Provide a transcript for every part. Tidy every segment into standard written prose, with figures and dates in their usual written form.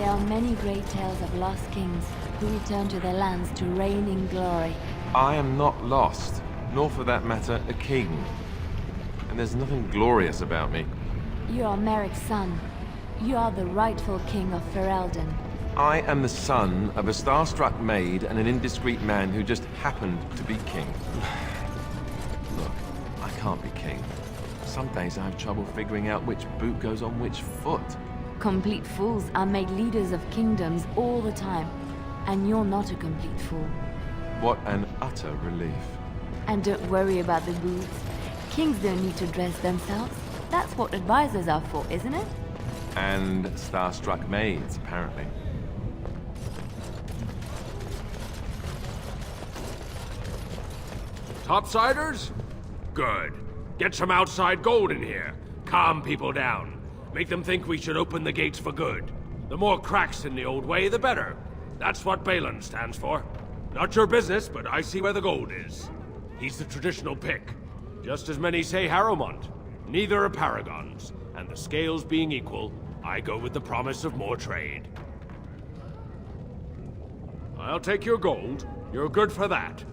There are many great tales of lost kings who return to their lands to reign in glory. I am not lost, nor for that matter, a king. And there's nothing glorious about me. You are Merrick's son. You are the rightful king of Ferelden. I am the son of a star-struck maid and an indiscreet man who just happened to be king. Look, I can't be king. Some days I have trouble figuring out which boot goes on which foot. Complete fools are made leaders of kingdoms all the time. And you're not a complete fool. What an utter relief. And don't worry about the boots. Kings don't need to dress themselves. That's what advisors are for, isn't it? And star-struck maids, apparently. Topsiders? Good. Get some outside gold in here. Calm people down. Make them think we should open the gates for good. The more cracks in the old way, the better. That's what Balin stands for. Not your business, but I see where the gold is. He's the traditional pick. Just as many say Harrowmont. Neither are paragons. And the scales being equal, I go with the promise of more trade. I'll take your gold. You're good for that.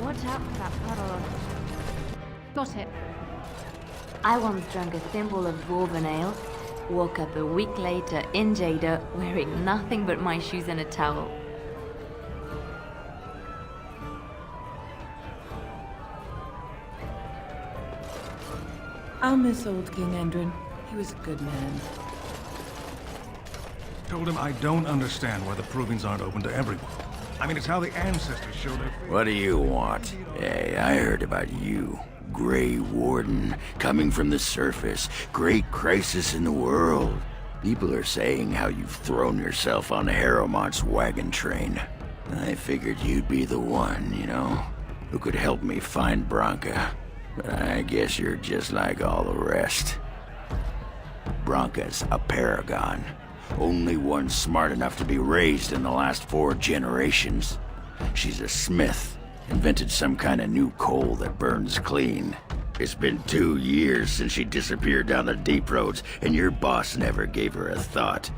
Watch out for that puddle. Got it. I once drank a thimble of dwarven ale, woke up a week later in Jada wearing nothing but my shoes and a towel. I'll miss old King Endrin. He was a good man. Told him I don't understand why the provings aren't open to everyone. I mean, it's how the ancestors show their faith. What do you want? Hey, I heard about you. Grey Warden, coming from the surface. Great crisis in the world. People are saying how you've thrown yourself on Harrowmont's wagon train. I figured you'd be the one, you know, who could help me find Branka. But I guess you're just like all the rest. Branka's a paragon. Only one smart enough to be raised in the last 4 generations. She's a smith. Invented some kind of new coal that burns clean. It's been 2 years since she disappeared down the deep roads, and your boss never gave her a thought.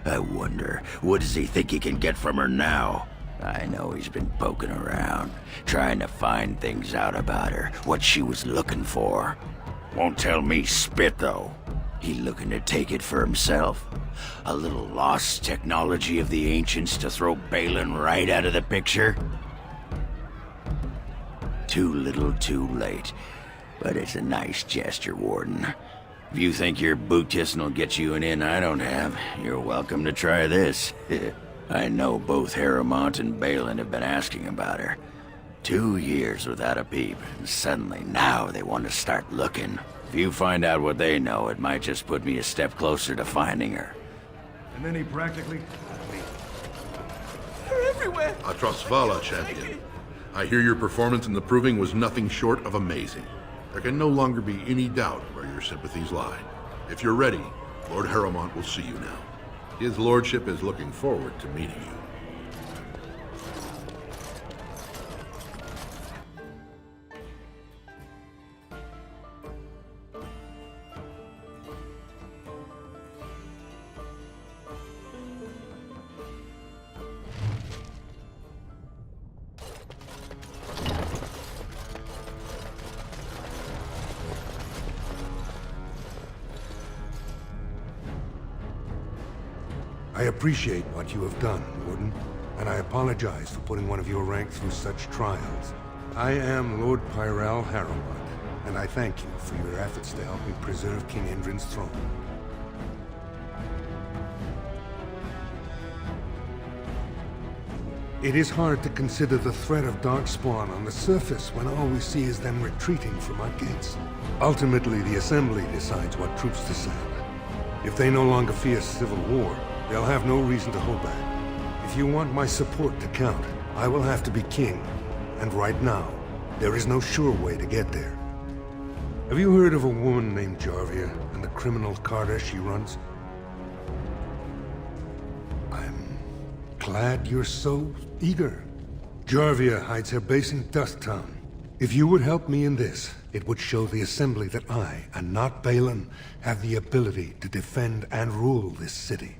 I wonder, what does he think he can get from her now? I know he's been poking around, trying to find things out about her, what she was looking for. Won't tell me spit, though. He looking to take it for himself? A little lost technology of the ancients to throw Balin right out of the picture? Too little, too late. But it's a nice gesture, Warden. If you think your boot kissing will get you an in I don't have, you're welcome to try this. I know both Harrowmont and Balin have been asking about her. 2 years without a peep, and suddenly now they want to start looking. If you find out what they know, it might just put me a step closer to finding her. And then he practically... They're everywhere! Atrosvala, champion. I hear your performance in the proving was nothing short of amazing. There can no longer be any doubt where your sympathies lie. If you're ready, Lord Harrowmont will see you now. His lordship is looking forward to meeting you. I appreciate what you have done, Warden, and I apologize for putting one of your rank through such trials. I am Lord Pyrell Harrowmont, and I thank you for your efforts to help me preserve King Endrin's throne. It is hard to consider the threat of Darkspawn on the surface when all we see is them retreating from our gates. Ultimately, the Assembly decides what troops to send. If they no longer fear civil war, they'll have no reason to hold back. If you want my support to count, I will have to be king. And right now, there is no sure way to get there. Have you heard of a woman named Jarvia and the criminal Carter she runs? I'm glad you're so eager. Jarvia hides her base in Dusttown. If you would help me in this, it would show the Assembly that I, and not Balin, have the ability to defend and rule this city.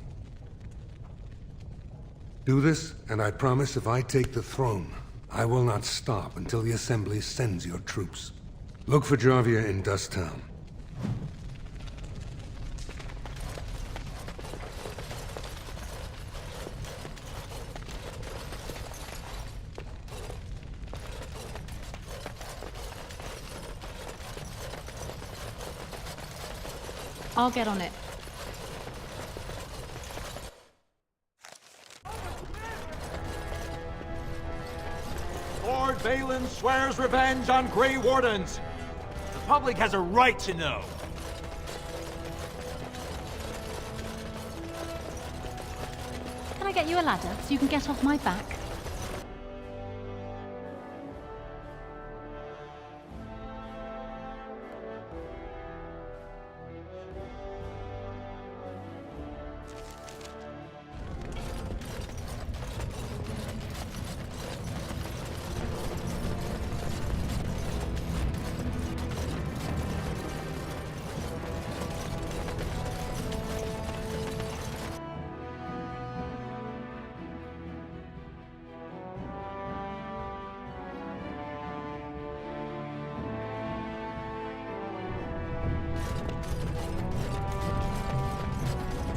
Do this, and I promise if I take the throne, I will not stop until the Assembly sends your troops. Look for Jarvia in Dusttown. I'll get on it. Lord Balin swears revenge on Grey Wardens. The public has a right to know. Can I get you a ladder so you can get off my back?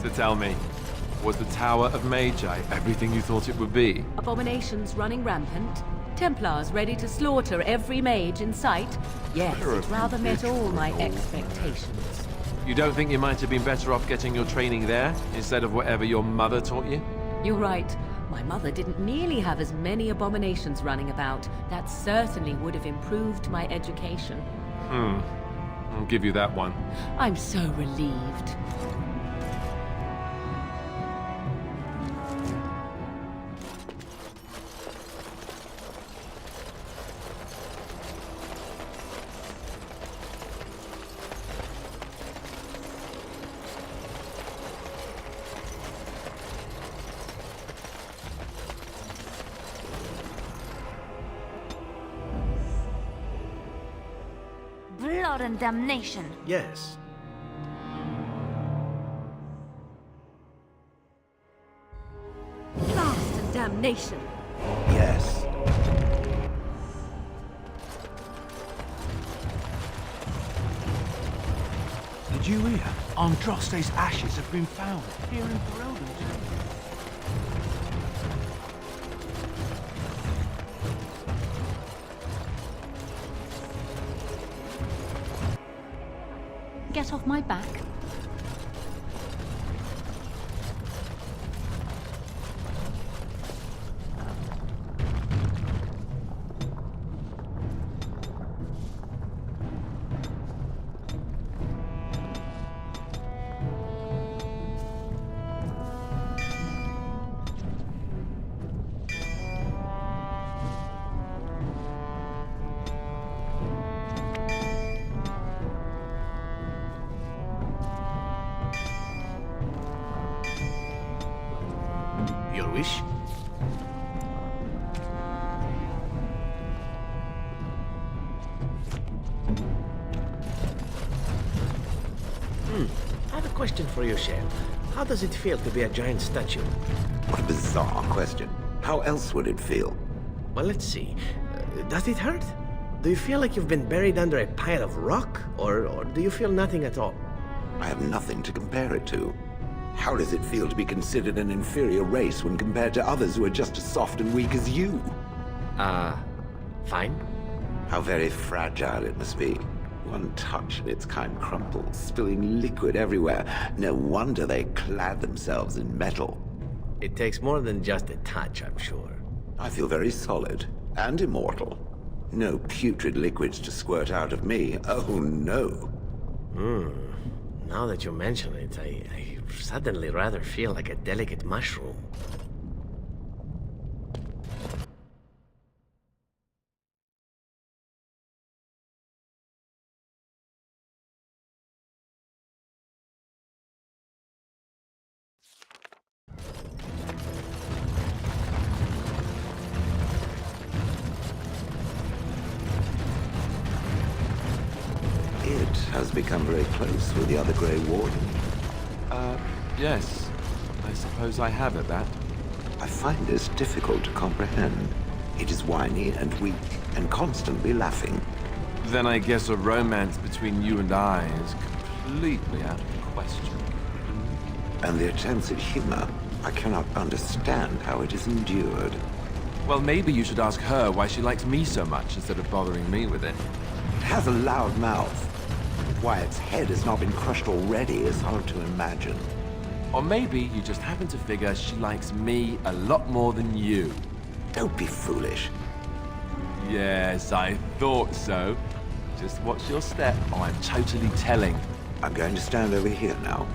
So tell me, was the Tower of Magi everything you thought it would be? Abominations running rampant? Templars ready to slaughter every mage in sight? Yes, it rather met all my expectations. You don't think you might have been better off getting your training there, instead of whatever your mother taught you? You're right. My mother didn't nearly have as many abominations running about. That certainly would have improved my education. I'll give you that one. I'm so relieved. Blood and damnation. Yes. Blast and damnation. Yes. Did you hear? Androste's ashes have been found here in Perodon. Get off my back. Your wish? I have a question for you, Shell. How does it feel to be a giant statue? What a bizarre question. How else would it feel? Well, let's see. Does it hurt? Do you feel like you've been buried under a pile of rock? Or do you feel nothing at all? I have nothing to compare it to. How does it feel to be considered an inferior race when compared to others who are just as soft and weak as you? Fine. How very fragile it must be. One touch and its kind crumples, spilling liquid everywhere. No wonder they clad themselves in metal. It takes more than just a touch, I'm sure. I feel very solid and immortal. No putrid liquids to squirt out of me. Oh, no. Now that you mention it, I suddenly rather feel like a delicate mushroom. It has become very close with the other Grey Warden. Yes. I suppose I have at that. I find this difficult to comprehend. It is whiny and weak and constantly laughing. Then I guess a romance between you and I is completely out of the question. And the attempts at humor, I cannot understand how it is endured. Well, maybe you should ask her why she likes me so much instead of bothering me with it. It has a loud mouth. Why its head has not been crushed already is hard to imagine. Or maybe you just happen to figure she likes me a lot more than you. Don't be foolish. Yes, I thought so. Just watch your step. I'm totally telling. I'm going to stand over here now.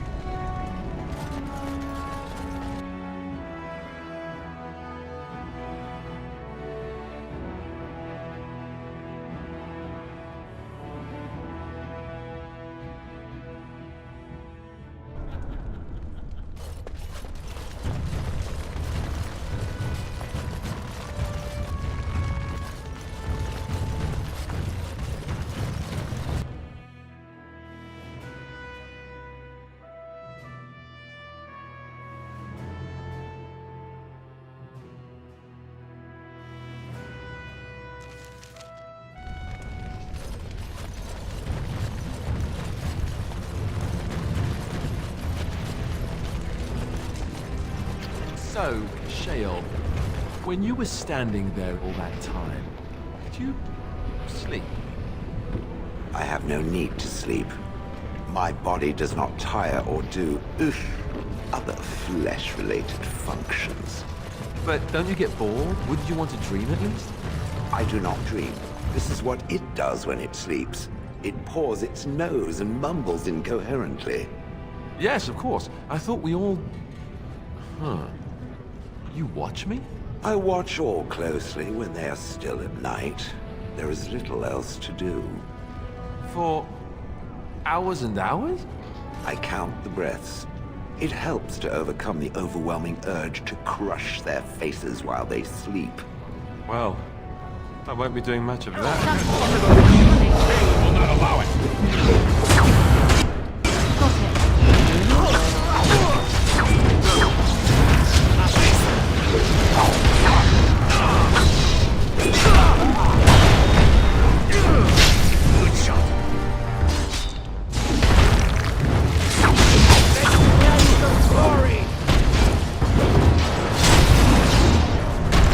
So, Shale, when you were standing there all that time, did you sleep? I have no need to sleep. My body does not tire or do other flesh-related functions. But don't you get bored? Wouldn't you want to dream at least? I do not dream. This is what it does when it sleeps. It paws its nose and mumbles incoherently. Yes, of course. I thought we all... Huh. You watch me? I watch all closely when they are still at night. There is little else to do. For hours and hours? I count the breaths. It helps to overcome the overwhelming urge to crush their faces while they sleep. Well, I won't be doing much of that. We will not allow it. Good shot. Glory.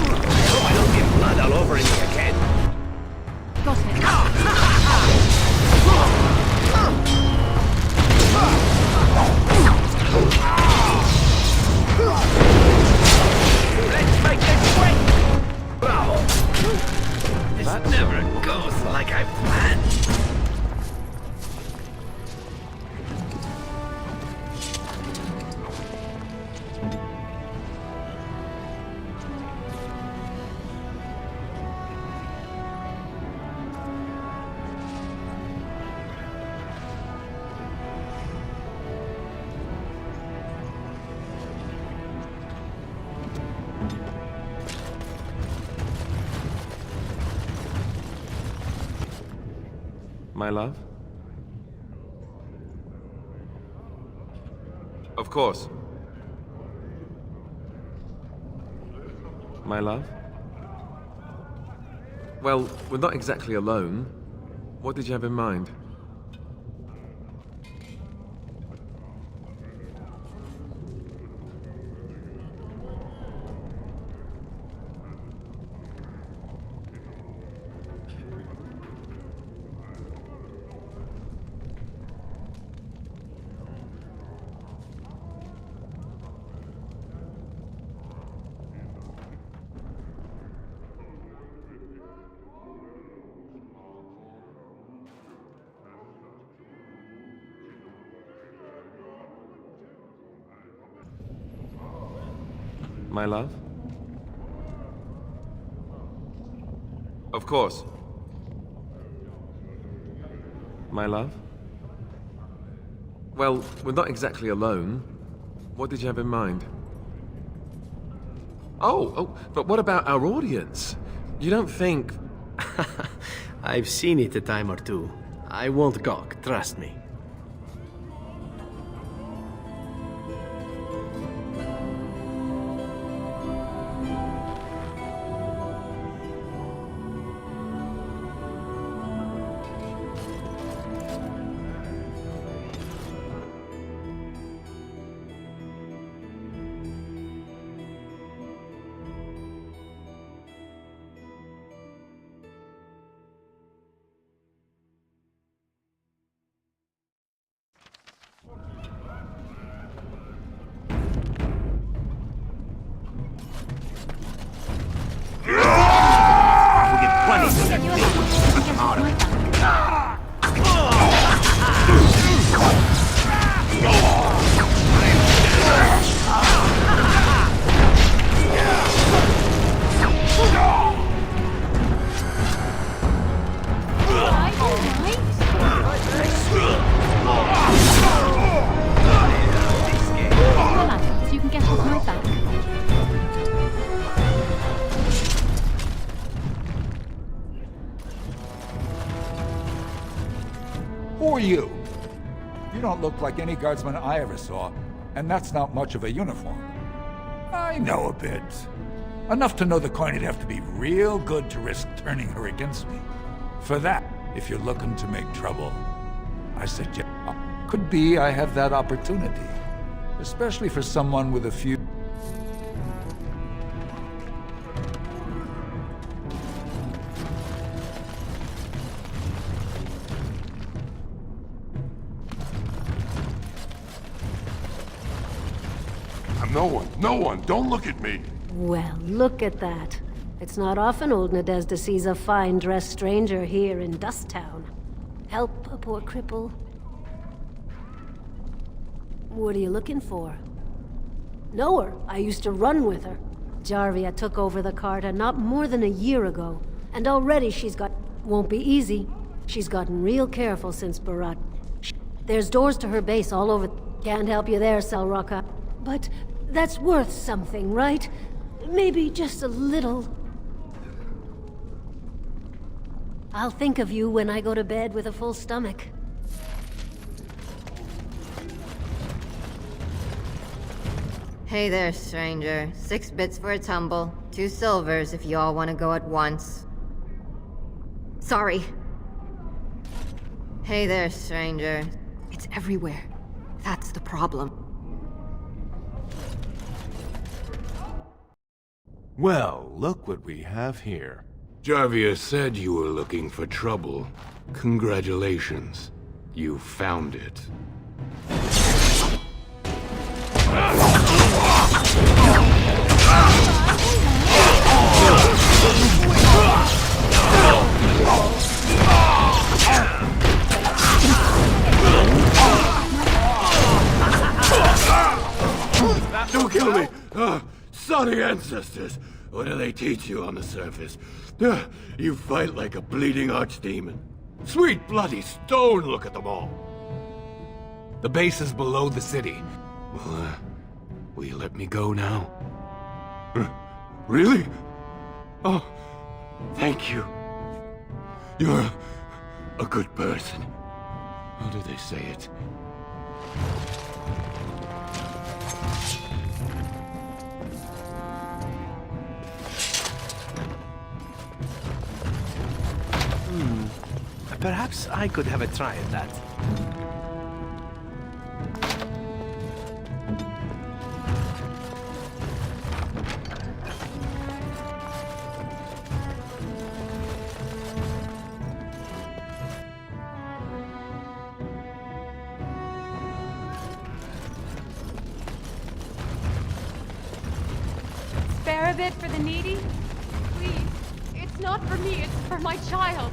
I hope I don't get blood all over me again. Got it. Let's make this quick! Bravo! This That never goes like I planned. My love? Of course. My love? Well, we're not exactly alone. What did you have in mind? my love? Of course. My love? Well, we're not exactly alone. What did you have in mind? Oh, but what about our audience? You don't think... I've seen it a time or two. I won't gawk, trust me. Who are you? You don't look like any guardsman I ever saw, and that's not much of a uniform. I know a bit. Enough to know the coin'd have to be real good to risk turning her against me. For that, if you're looking to make trouble, I suggest... Could be I have that opportunity. Especially for someone with a few... No one, don't look at me! Well, look at that. It's not often old Nadezhda sees a fine-dressed stranger here in Dust Town. Help a poor cripple. What are you looking for? Know her. I used to run with her. Jarvia took over the Carta not more than a year ago, and already she's got... Won't be easy. She's gotten real careful since Barat. There's doors to her base all over... Can't help you there, Selraka. But that's worth something, right? Maybe just a little. I'll think of you when I go to bed with a full stomach. Hey there, stranger. 6 bits for a tumble. 2 silvers if you all want to go at once. Sorry. Hey there, stranger. It's everywhere. That's the problem. Well, look what we have here. Jarvia said you were looking for trouble. Congratulations. You found it. Don't kill me! Sorry ancestors! What do they teach you on the surface? You fight like a bleeding archdemon. Sweet bloody stone, look at them all! The base is below the city. Well, will you let me go now? Really? Oh, thank you. You're a good person. How do they say it? Perhaps I could have a try at that. Spare a bit for the needy? Please. It's not for me, it's for my child.